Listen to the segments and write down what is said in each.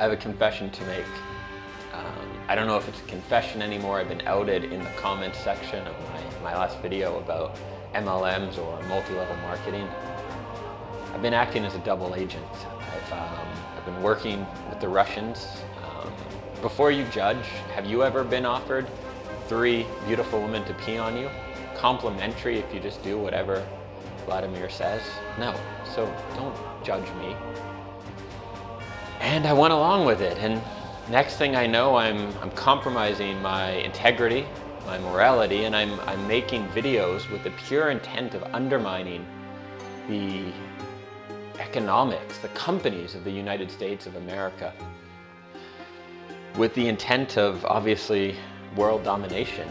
have a confession to make. I don't know if it's a confession anymore. I've been outed in the comments section of my last video about MLMs or multi-level marketing. I've been acting as a double agent. I've been working with the Russians. Before you judge, have you ever been offered 3 beautiful women to pee on you? Complimentary if you just do whatever Vladimir says? No, so don't judge me. And I went along with it, and next thing I know, I'm compromising my integrity, my morality, and I'm making videos with the pure intent of undermining the economics, the companies of the United States of America, with the intent of, obviously, world domination.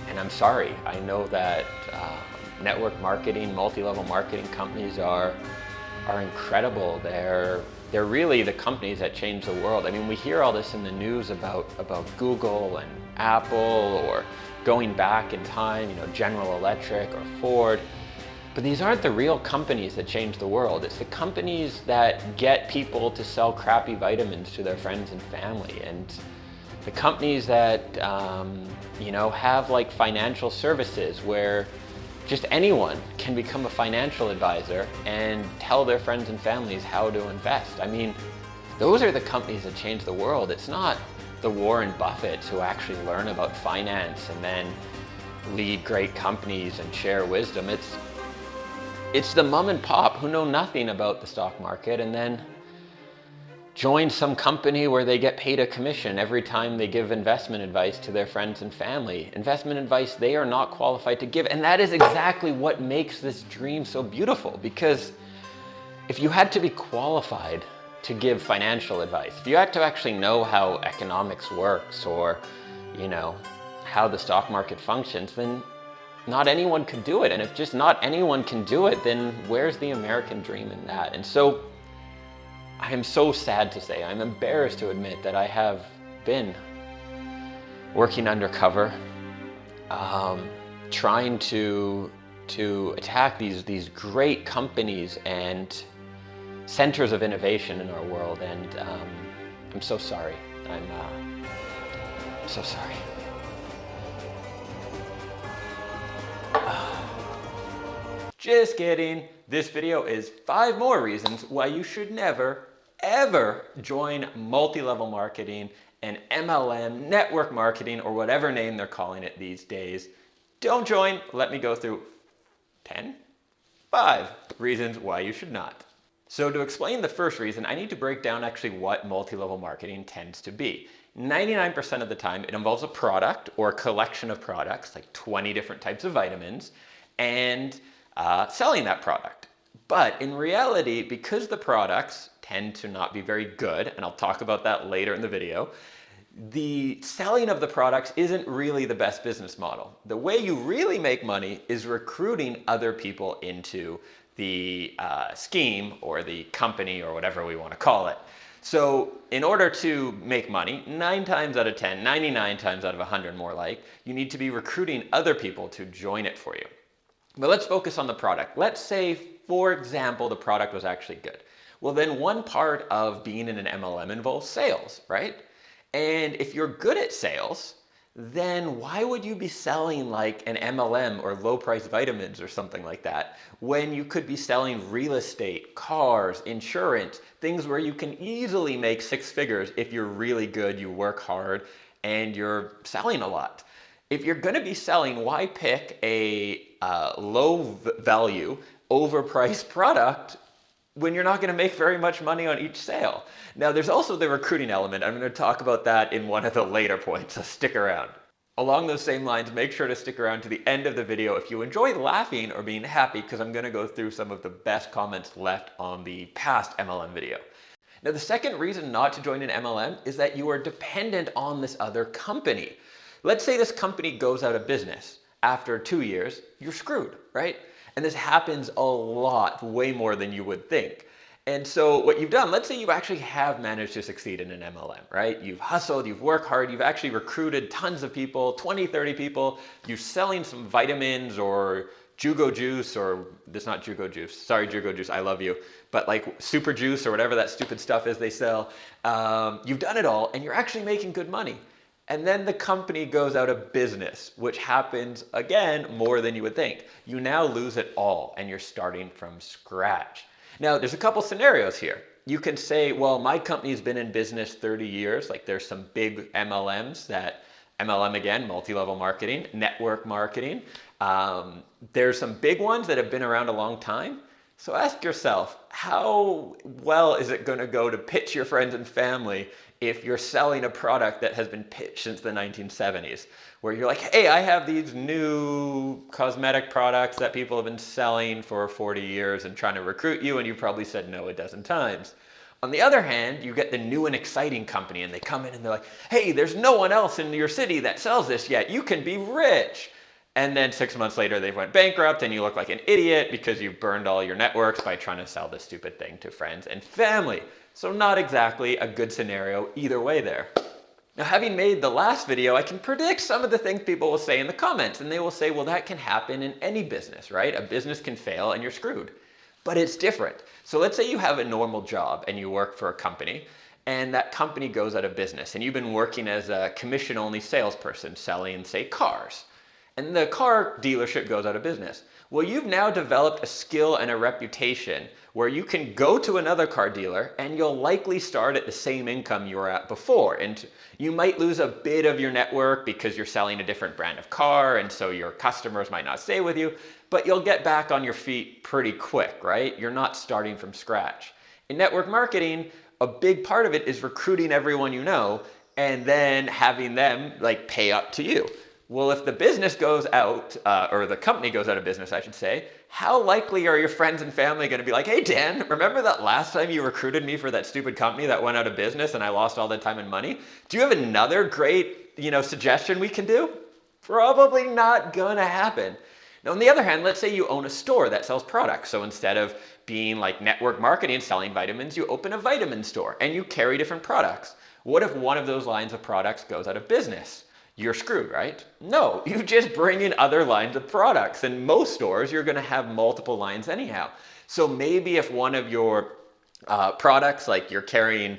And I'm sorry, I know that network marketing, multi-level marketing companies are incredible. They're really the companies that change the world. I mean, we hear all this in the news about Google and Apple, or going back in time, General Electric or Ford. But these aren't the real companies that change the world. It's the companies that get people to sell crappy vitamins to their friends and family, and the companies that have like financial services where just anyone can become a financial advisor and tell their friends and families how to invest. I mean, those are the companies that change the world. It's not the Warren Buffetts who actually learn about finance and then lead great companies and share wisdom. It's the mom and pop who know nothing about the stock market and then join some company where they get paid a commission every time they give investment advice to their friends and family. Investment advice they are not qualified to give. And that is exactly what makes this dream so beautiful, because if you had to be qualified to give financial advice, if you had to actually know how economics works, or how the stock market functions, then not anyone could do it. And if just not anyone can do it, then where's the American dream in that? And so I am so sad to say, I'm embarrassed to admit that I have been working undercover, trying to attack these great companies and centers of innovation in our world, and I'm so sorry. I'm so sorry. Just kidding. This video is 5 more reasons why you should never, ever join multi-level marketing and MLM, network marketing, or whatever name they're calling it these days. Don't join. Let me go through 5 reasons why you should not. So to explain the first reason, I need to break down actually what multi-level marketing tends to be. 99% of the time, it involves a product or a collection of products, like 20 different types of vitamins, and selling that product. But in reality, because the products tend to not be very good, and I'll talk about that later in the video, the selling of the products isn't really the best business model. The way you really make money is recruiting other people into the scheme or the company or whatever we want to call it. So in order to make money, 9 times out of 10, 99 times out of 100 more like, you need to be recruiting other people to join it for you. But let's focus on the product. Let's say, for example, the product was actually good. Well, then one part of being in an MLM involves sales, right? And if you're good at sales, then why would you be selling like an MLM or low price vitamins or something like that, when you could be selling real estate, cars, insurance, things where you can easily make 6 figures if you're really good, you work hard, and you're selling a lot. If you're going to be selling, why pick a low value, overpriced product when you're not going to make very much money on each sale? Now, there's also the recruiting element. I'm going to talk about that in one of the later points, so stick around. Along those same lines, make sure to stick around to the end of the video if you enjoy laughing or being happy, because I'm going to go through some of the best comments left on the past MLM video. Now, the second reason not to join an MLM is that you are dependent on this other company. Let's say this company goes out of business. After 2 years, you're screwed, right? And this happens a lot, way more than you would think. And so what you've done, let's say you actually have managed to succeed in an MLM, right? You've hustled, you've worked hard, you've actually recruited tons of people, 20, 30 people, you're selling some vitamins or Jugo Juice, or it's not Jugo Juice, sorry Jugo Juice, I love you, but like Super Juice or whatever that stupid stuff is they sell. You've done it all and you're actually making good money. And then the company goes out of business, which happens, again, more than you would think. You now lose it all and you're starting from scratch. Now, there's a couple scenarios here. You can say, well, my company's been in business 30 years. Like there's some big MLMs that, MLM again, multi-level marketing, network marketing. There's some big ones that have been around a long time. So ask yourself, how well is it going to go to pitch your friends and family if you're selling a product that has been pitched since the 1970s, where you're like, hey, I have these new cosmetic products that people have been selling for 40 years and trying to recruit you, and you probably said no a dozen times. On the other hand, you get the new and exciting company and they come in and they're like, hey, there's no one else in your city that sells this yet. You can be rich. And then 6 months later, they went bankrupt and you look like an idiot because you burned all your networks by trying to sell this stupid thing to friends and family. So not exactly a good scenario either way there. Now, having made the last video, I can predict some of the things people will say in the comments, and they will say, well, that can happen in any business, right? A business can fail and you're screwed. But it's different. So let's say you have a normal job and you work for a company, and that company goes out of business, and you've been working as a commission-only salesperson selling, say, cars. And the car dealership goes out of business. Well, you've now developed a skill and a reputation where you can go to another car dealer and you'll likely start at the same income you were at before. And you might lose a bit of your network because you're selling a different brand of car, and so your customers might not stay with you, but you'll get back on your feet pretty quick, right? You're not starting from scratch. In network marketing, a big part of it is recruiting everyone you know and then having them like pay up to you. Well, if the business goes out, or the company goes out of business, I should say, how likely are your friends and family going to be like, hey, Dan, remember that last time you recruited me for that stupid company that went out of business and I lost all that time and money? Do you have another great, suggestion we can do? Probably not going to happen. Now, on the other hand, let's say you own a store that sells products. So instead of being like network marketing selling vitamins, you open a vitamin store and you carry different products. What if one of those lines of products goes out of business? You're screwed, right? No, you just bring in other lines of products. In most stores, you're going to have multiple lines anyhow. So maybe if one of your products, like you're carrying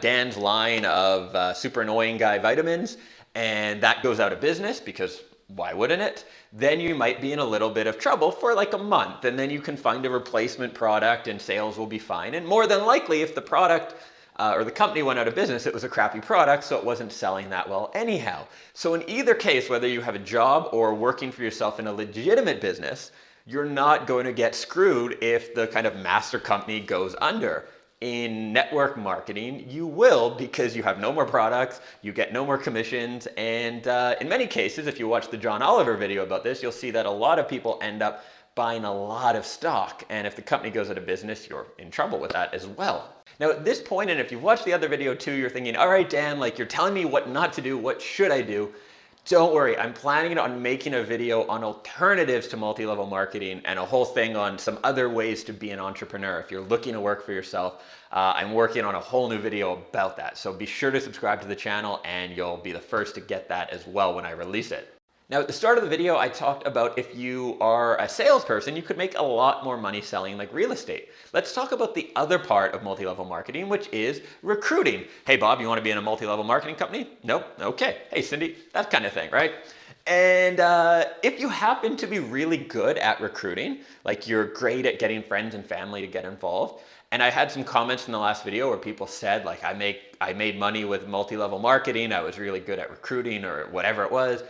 Dan's line of super annoying guy vitamins, and that goes out of business because why wouldn't it? Then you might be in a little bit of trouble for like a month, and then you can find a replacement product and sales will be fine. And more than likely, if the product or the company went out of business, it was a crappy product, so it wasn't selling that well anyhow. So in either case, whether you have a job or working for yourself in a legitimate business, you're not going to get screwed if the kind of master company goes under. In network marketing, you will, because you have no more products, you get no more commissions, and in many cases, if you watch the John Oliver video about this, you'll see that a lot of people end up buying a lot of stock, and if the company goes out of business, you're in trouble with that as well. Now at this point, and if you've watched the other video too, you're thinking, all right, Dan, like you're telling me what not to do, what should I do? Don't worry, I'm planning on making a video on alternatives to multi-level marketing and a whole thing on some other ways to be an entrepreneur. If you're looking to work for yourself, I'm working on a whole new video about that. So be sure to subscribe to the channel and you'll be the first to get that as well when I release it. Now at the start of the video, I talked about if you are a salesperson, you could make a lot more money selling like real estate. Let's talk about the other part of multi-level marketing, which is recruiting. Hey Bob, you want to be in a multi-level marketing company? Nope, okay. Hey Cindy, that kind of thing, right? And if you happen to be really good at recruiting, like you're great at getting friends and family to get involved, and I had some comments in the last video where people said like I made money with multi-level marketing, I was really good at recruiting or whatever it was.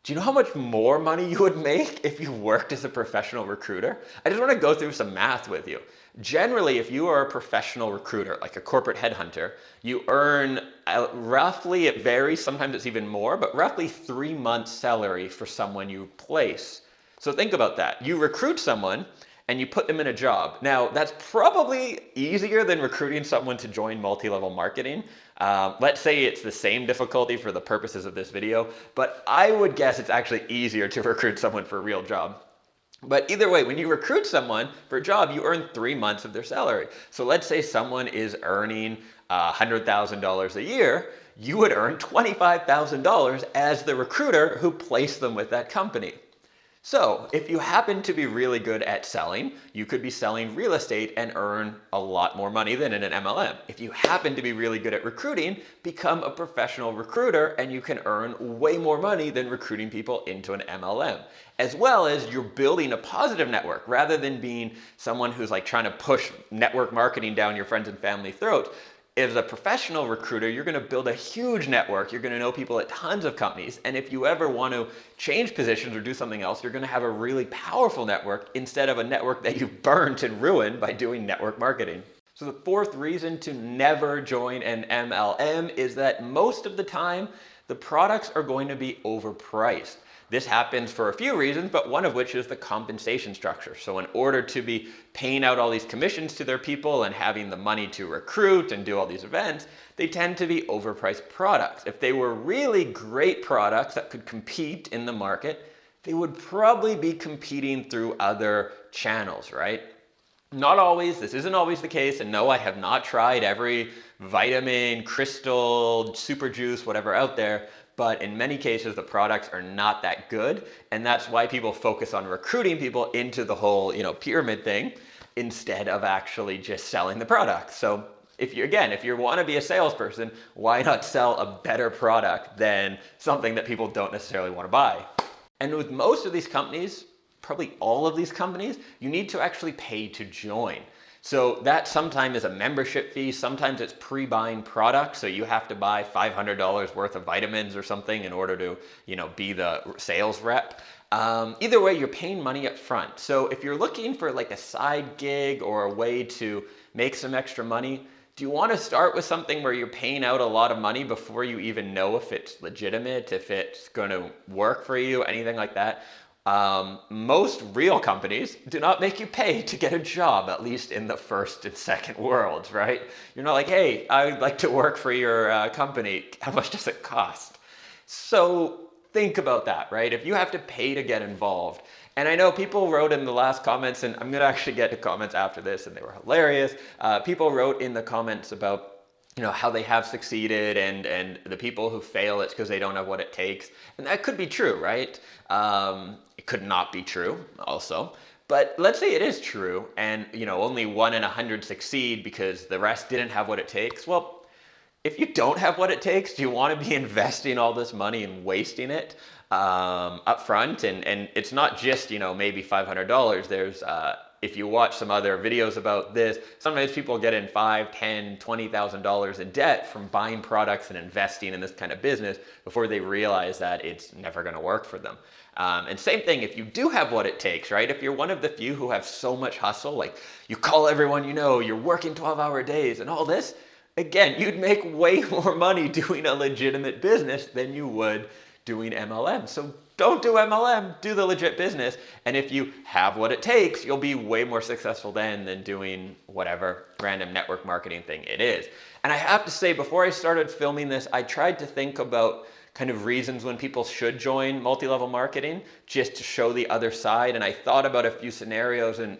Do you know how much more money you would make if you worked as a professional recruiter? I just want to go through some math with you. Generally, if you are a professional recruiter, like a corporate headhunter, you earn roughly, it varies, sometimes it's even more, but roughly 3 months salary for someone you place. So think about that. You recruit someone and you put them in a job. Now, that's probably easier than recruiting someone to join multi-level marketing. Let's say it's the same difficulty for the purposes of this video, but I would guess it's actually easier to recruit someone for a real job. But either way, when you recruit someone for a job, you earn 3 months of their salary. So let's say someone is earning $100,000 a year, you would earn $25,000 as the recruiter who placed them with that company. So if you happen to be really good at selling, you could be selling real estate and earn a lot more money than in an MLM. If you happen to be really good at recruiting, become a professional recruiter and you can earn way more money than recruiting people into an MLM. As well as you're building a positive network rather than being someone who's like trying to push network marketing down your friends and family throats. As a professional recruiter, you're going to build a huge network. You're going to know people at tons of companies. And if you ever want to change positions or do something else, you're going to have a really powerful network instead of a network that you've burnt and ruined by doing network marketing. So the fourth reason to never join an MLM is that most of the time, the products are going to be overpriced. This happens for a few reasons, but one of which is the compensation structure. So in order to be paying out all these commissions to their people and having the money to recruit and do all these events, they tend to be overpriced products. If they were really great products that could compete in the market, they would probably be competing through other channels, right? Not always, this isn't always the case, and no, I have not tried every vitamin, crystal, super juice, whatever out there, but in many cases the products are not that good, and that's why people focus on recruiting people into the whole, pyramid thing instead of actually just selling the product. So if you want to be a salesperson, why not sell a better product than something that people don't necessarily want to buy? And with most of these companies, probably all of these companies, you need to actually pay to join. So that sometimes is a membership fee, sometimes it's pre-buying products, so you have to buy $500 worth of vitamins or something in order to, be the sales rep. Either way, you're paying money up front. So if you're looking for like a side gig or a way to make some extra money, do you want to start with something where you're paying out a lot of money before you even know if it's legitimate, if it's going to work for you, anything like that? Most real companies do not make you pay to get a job, at least in the first and second worlds, right? You're not like, hey, I'd like to work for your company. How much does it cost? So think about that, right? If you have to pay to get involved, and I know people wrote in the last comments, and I'm going to actually get to comments after this, and they were hilarious. People wrote in the comments about how they have succeeded and the people who fail, it's because they don't have what it takes. And that could be true, right? It could not be true also. But let's say it is true and only 1 in 100 succeed because the rest didn't have what it takes. Well, if you don't have what it takes, do you want to be investing all this money and wasting it up front? And it's not just, maybe $500. There's if you watch some other videos about this, sometimes people get in $5,000, $10,000, $20,000 in debt from buying products and investing in this kind of business before they realize that it's never going to work for them. And same thing, if you do have what it takes, right? If you're one of the few who have so much hustle, like you call everyone you're working 12-hour days and all this, again, you'd make way more money doing a legitimate business than you would doing MLM. So don't do MLM, do the legit business. And if you have what it takes, you'll be way more successful then than doing whatever random network marketing thing it is. And I have to say, before I started filming this, I tried to think about kind of reasons when people should join multi-level marketing, just to show the other side. And I thought about a few scenarios and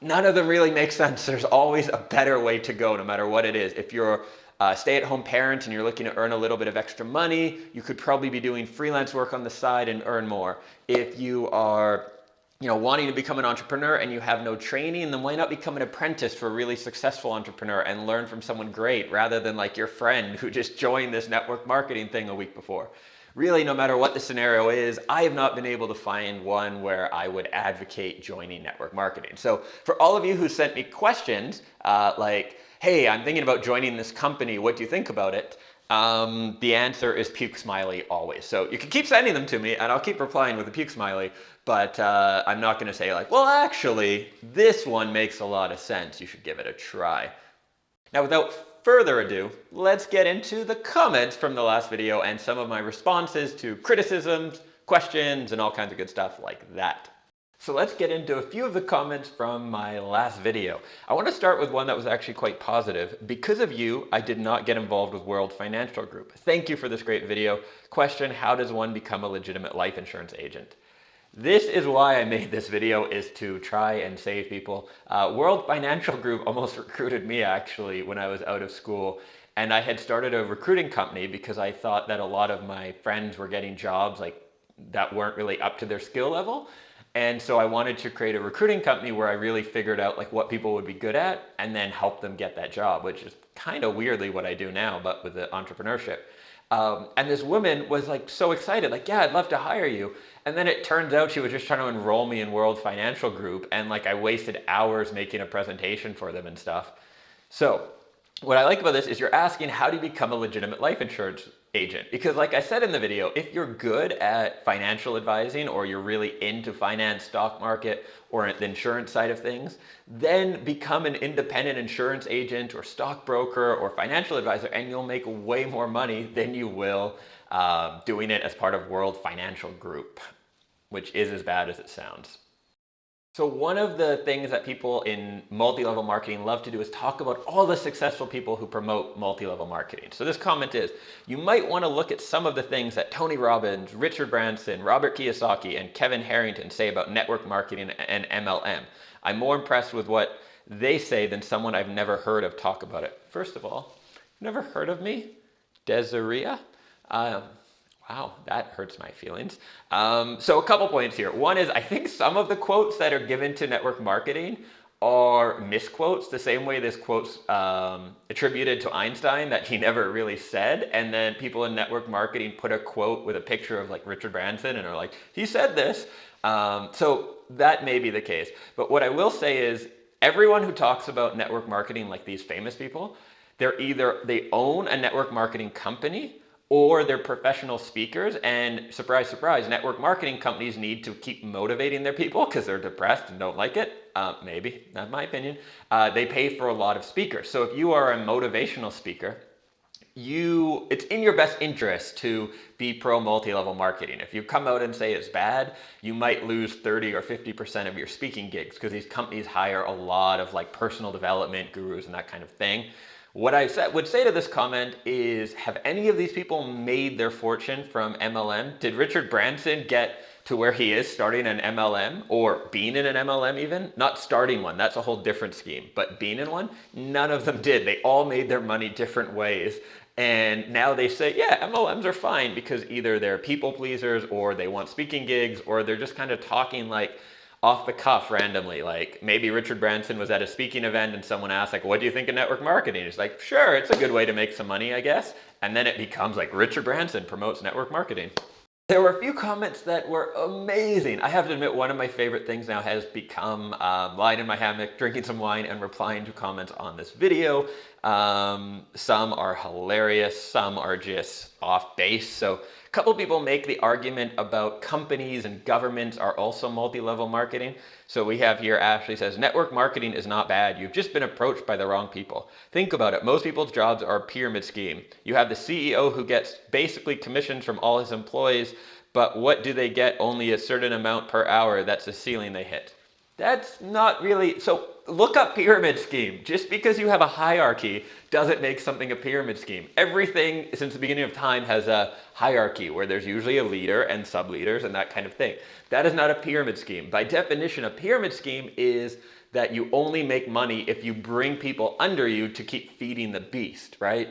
none of them really make sense. There's always a better way to go, no matter what it is. If you're a stay-at-home parent and you're looking to earn a little bit of extra money, you could probably be doing freelance work on the side and earn more. If you are wanting to become an entrepreneur and you have no training, then why not become an apprentice for a really successful entrepreneur and learn from someone great rather than like your friend who just joined this network marketing thing a week before. Really, no matter what the scenario is, I have not been able to find one where I would advocate joining network marketing. So for all of you who sent me questions like, hey, I'm thinking about joining this company, what do you think about it? The answer is puke smiley always. So you can keep sending them to me and I'll keep replying with a puke smiley, but I'm not gonna say like, well, actually, this one makes a lot of sense. You should give it a try. Now, without further ado, let's get into the comments from the last video and some of my responses to criticisms, questions, and all kinds of good stuff like that. So let's get into a few of the comments from my last video. I want to start with one that was actually quite positive. Because of you, I did not get involved with World Financial Group. Thank you for this great video. Question, how does one become a legitimate life insurance agent? This is why I made this video, is to try and save people. World Financial Group almost recruited me actually when I was out of school. And I had started a recruiting company because I thought that a lot of my friends were getting jobs like that weren't really up to their skill level. And so I wanted to create a recruiting company where I really figured out like what people would be good at and then help them get that job, which is kind of weirdly what I do now, but with the entrepreneurship. And this woman was like so excited, like, yeah, I'd love to hire you. And then it turns out she was just trying to enroll me in World Financial Group. And like I wasted hours making a presentation for them and stuff. So what I like about this is you're asking, how do you become a legitimate life insurance agent? Because like I said in the video, if you're good at financial advising or you're really into finance, stock market, or the insurance side of things, then become an independent insurance agent or stockbroker or financial advisor, and you'll make way more money than you will doing it as part of World Financial Group, which is as bad as it sounds. So one of the things that people in multi-level marketing love to do is talk about all the successful people who promote multi-level marketing. So this comment is, you might want to look at some of the things that Tony Robbins, Richard Branson, Robert Kiyosaki, and Kevin Harrington say about network marketing and MLM. I'm more impressed with what they say than someone I've never heard of talk about it. First of all, never heard of me? Desirea? Wow, that hurts my feelings. So a couple points here. One is I think some of the quotes that are given to network marketing are misquotes, the same way this quote's attributed to Einstein that he never really said. And then people in network marketing put a quote with a picture of like Richard Branson and are like, he said this. So that may be the case. But what I will say is everyone who talks about network marketing, like these famous people, they own a network marketing company or they're professional speakers, and surprise, surprise, network marketing companies need to keep motivating their people because they're depressed and don't like it. Maybe, not my opinion. They pay for a lot of speakers. So if you are a motivational speaker, it's in your best interest to be pro multi-level marketing. If you come out and say it's bad, you might lose 30 or 50% of your speaking gigs because these companies hire a lot of like personal development gurus and that kind of thing. What I would say to this comment is, have any of these people made their fortune from MLM? Did Richard Branson get to where he is starting an MLM or being in an MLM even? Not starting one, that's a whole different scheme, but being in one? None of them did. They all made their money different ways. And now they say, yeah, MLMs are fine because either they're people pleasers or they want speaking gigs or they're just kind of talking like off the cuff randomly. Like maybe Richard Branson was at a speaking event and someone asked like, what do you think of network marketing? He's like, sure, it's a good way to make some money, I guess. And then it becomes like Richard Branson promotes network marketing. There were a few comments that were amazing. I have to admit, one of my favorite things now has become lying in my hammock, drinking some wine, and replying to comments on this video. Some are hilarious, some are just off base. So a couple people make the argument about companies and governments are also multi-level marketing. So we have here, Ashley says, network marketing is not bad. You've just been approached by the wrong people. Think about it. Most people's jobs are a pyramid scheme. You have the CEO who gets basically commissions from all his employees, but what do they get? Only a certain amount per hour. That's the ceiling they hit. That's not really, so look up pyramid scheme. Just because you have a hierarchy doesn't make something a pyramid scheme. Everything since the beginning of time has a hierarchy where there's usually a leader and sub-leaders and that kind of thing. That is not a pyramid scheme. By definition, a pyramid scheme is that you only make money if you bring people under you to keep feeding the beast, right?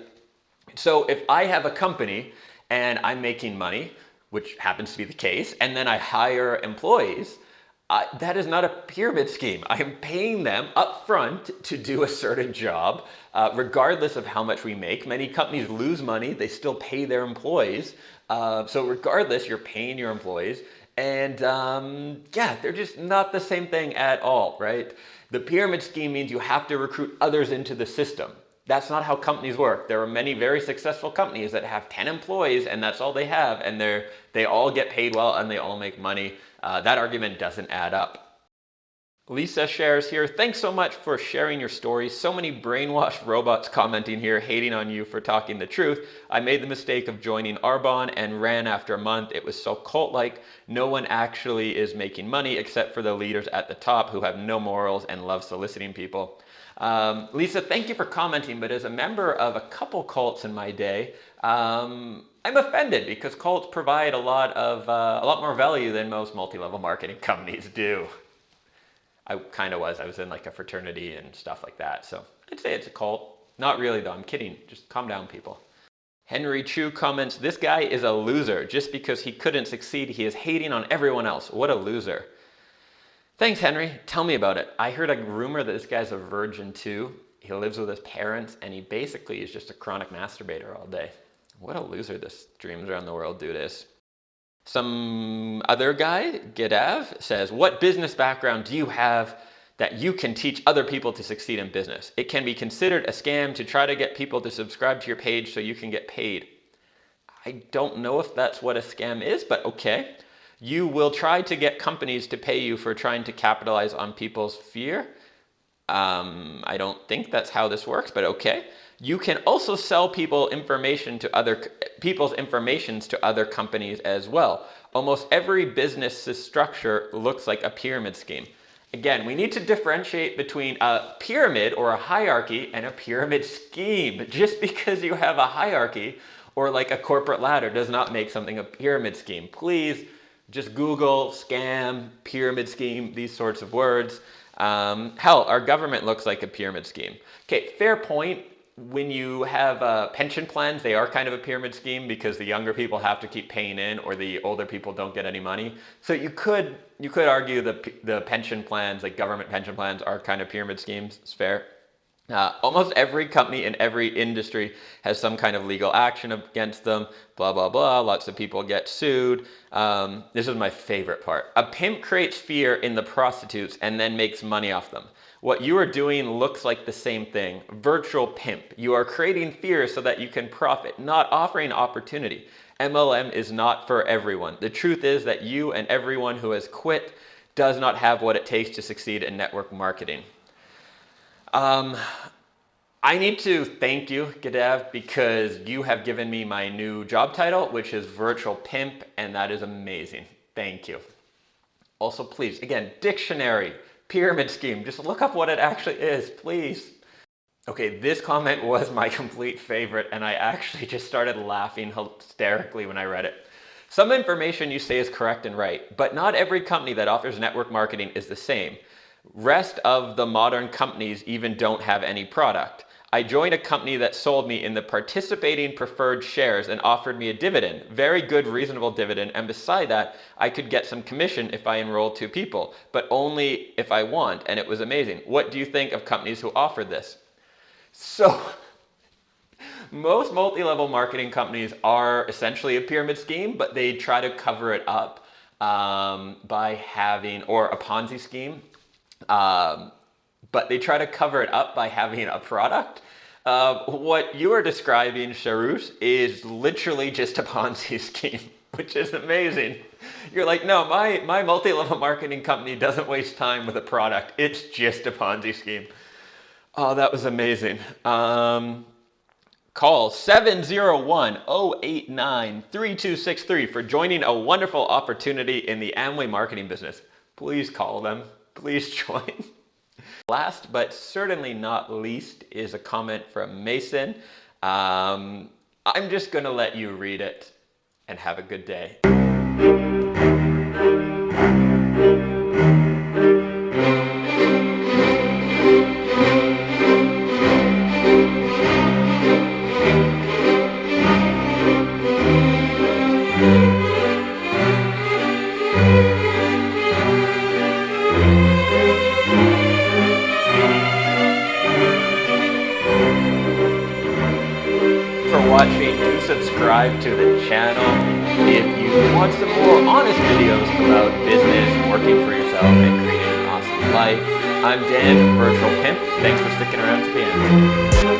So if I have a company and I'm making money, which happens to be the case, and then I hire employees, that is not a pyramid scheme. I am paying them up front to do a certain job, regardless of how much we make. Many companies lose money, they still pay their employees. So regardless, you're paying your employees. And yeah, they're just not the same thing at all, right? The pyramid scheme means you have to recruit others into the system. That's not how companies work. There are many very successful companies that have 10 employees and that's all they have, and they all get paid well and they all make money. That argument doesn't add up. Lisa shares here, thanks so much for sharing your story. So many brainwashed robots commenting here, hating on you for talking the truth. I made the mistake of joining Arbonne and ran after a month. It was so cult-like. No one actually is making money except for the leaders at the top who have no morals and love soliciting people. Lisa, thank you for commenting, but as a member of a couple cults in my day, I'm offended because cults provide a lot more value than most multi-level marketing companies do. I kind of was. I was in like a fraternity and stuff like that. So I'd say it's a cult. Not really though. I'm kidding. Just calm down, people. Henry Chu comments, this guy is a loser. Just because he couldn't succeed, he is hating on everyone else. What a loser. Thanks, Henry. Tell me about it. I heard a rumor that this guy's a virgin too. He lives with his parents and he basically is just a chronic masturbator all day. What a loser this dreams around the world dude is. Some other guy, Gedav, says, what business background do you have that you can teach other people to succeed in business? It can be considered a scam to try to get people to subscribe to your page so you can get paid. I don't know if that's what a scam is, but okay. You will try to get companies to pay you for trying to capitalize on people's fear. I don't think that's how this works, but okay. You can also sell people's information to other companies as well. Almost every business structure looks like a pyramid scheme. Again, we need to differentiate between a pyramid or a hierarchy and a pyramid scheme. Just because you have a hierarchy or like a corporate ladder does not make something a pyramid scheme. Please just Google scam, pyramid scheme, these sorts of words. Hell, our government looks like a pyramid scheme. Okay, fair point. When you have pension plans, they are kind of a pyramid scheme because the younger people have to keep paying in or the older people don't get any money. So you could argue the pension plans, like government pension plans, are kind of pyramid schemes. It's fair. Almost every company in every industry has some kind of legal action against them, blah, blah, blah. Lots of people get sued. This is my favorite part. A pimp creates fear in the prostitutes and then makes money off them. What you are doing looks like the same thing. Virtual pimp. You are creating fear so that you can profit, not offering opportunity. MLM is not for everyone. The truth is that you and everyone who has quit does not have what it takes to succeed in network marketing. I need to thank you, Gedav, because you have given me my new job title, which is Virtual Pimp, and that is amazing. Thank you. Also, please, again, dictionary, pyramid scheme, just look up what it actually is, please. Okay, this comment was my complete favorite, and I actually just started laughing hysterically when I read it. Some information you say is correct and right, but not every company that offers network marketing is the same. Rest of the modern companies even don't have any product. I joined a company that sold me in the participating preferred shares and offered me a dividend, very good, reasonable dividend, and beside that, I could get some commission if I enrolled 2 people, but only if I want, and it was amazing. What do you think of companies who offered this? So, most multi-level marketing companies are essentially a pyramid scheme, but they try to cover it up by having, or a Ponzi scheme, but they try to cover it up by having a product. What you are describing, Sharush, is literally just a Ponzi scheme, which is amazing. You're like, no, my multi-level marketing company doesn't waste time with a product. It's just a Ponzi scheme. Oh, that was amazing. Call 701-089-3263 for joining a wonderful opportunity in the Amway marketing business. Please call them. Please join. Last but certainly not least is a comment from Mason. I'm just going to let you read it and have a good day. Watching, do subscribe to the channel if you want some more honest videos about business, working for yourself, and creating an awesome life. I'm Dan, Virtual Pimp. Thanks for sticking around to the end.